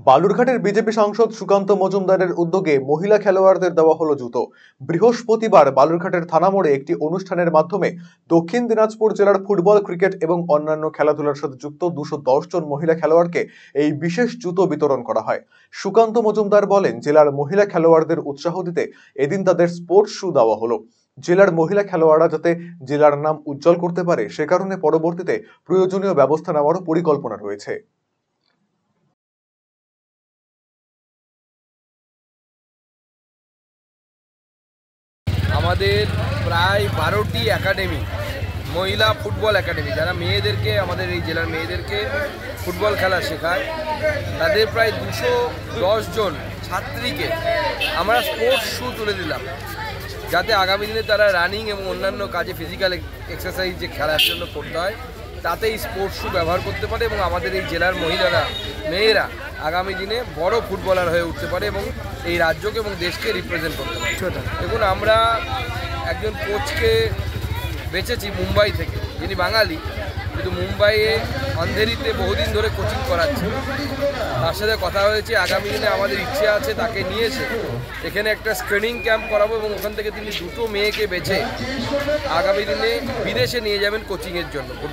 বালুরঘাটের BJP সাংসদ সুকান্ত মজুমদারের উদ্যোগে মহিলা খেলোয়াড়দের দেওয়া হলো জুতো। বৃহস্পতিবার বালুরঘাটের থানা মোড়ে একটি অনুষ্ঠানের মাধ্যমে দক্ষিণ দিনাজপুর জেলার ফুটবল, ক্রিকেট এবং অন্যান্য খেলাধুলার সাথে যুক্ত 210 জন মহিলা খেলোয়াড়কে এই বিশেষ জুতো বিতরণ করা হয়। সুকান্ত মজুমদার বলেন, জেলার মহিলা খেলোয়াড়দের উৎসাহ দিতে এদিন তাদের স্পোর্টস শু দেওয়া হলো। জেলার মহিলা খেলোয়াড়রা যাতে জেলার নাম উজ্জ্বল করতে পারে, সে কারণে পরবর্তীতে প্রয়োজনীয় ব্যবস্থা নেওয়ারও পরিকল্পনা রয়েছে। আমাদের প্রায় 12টি একাডেমি, মহিলা ফুটবল একাডেমি, যারা মেয়েদেরকে, আমাদের এই জেলার মেয়েদেরকে ফুটবল খেলা শেখায়, তাদের প্রায় 210 জন ছাত্রীকে আমরা স্পোর্টস শু তুলে দিলাম, যাতে আগামী দিনে তারা রানিং এবং অন্যান্য কাজে, ফিজিক্যাল এক্সারসাইজ যে খেলার জন্য করতে হয়, তাতে এই স্পোর্টস শু ব্যবহার করতে পারে এবং আমাদের এই জেলার মহিলারা, মেয়েরা আগামী দিনে বড় ফুটবলার হয়ে উঠতে পারে এবং এই রাজ্যকে এবং দেশকে রিপ্রেজেন্ট করতে পারে। দেখুন, আমরা একজন কোচকে বেছেছি মুম্বাই থেকে, যিনি বাঙালি, কিন্তু মুম্বাইয়ে অন্ধেরিতে বহুদিন ধরে কোচিং করাচ্ছে। তার সাথে কথা হয়েছে, আগামী দিনে আমাদের ইচ্ছে আছে তাকে নিয়ে এসে এখানে একটা স্ক্রিনিং ক্যাম্প করাবো এবং ওখান থেকে তিনি 2টো মেয়েকে বেছে আগামী দিনে বিদেশে নিয়ে যাবেন কোচিংয়ের জন্য।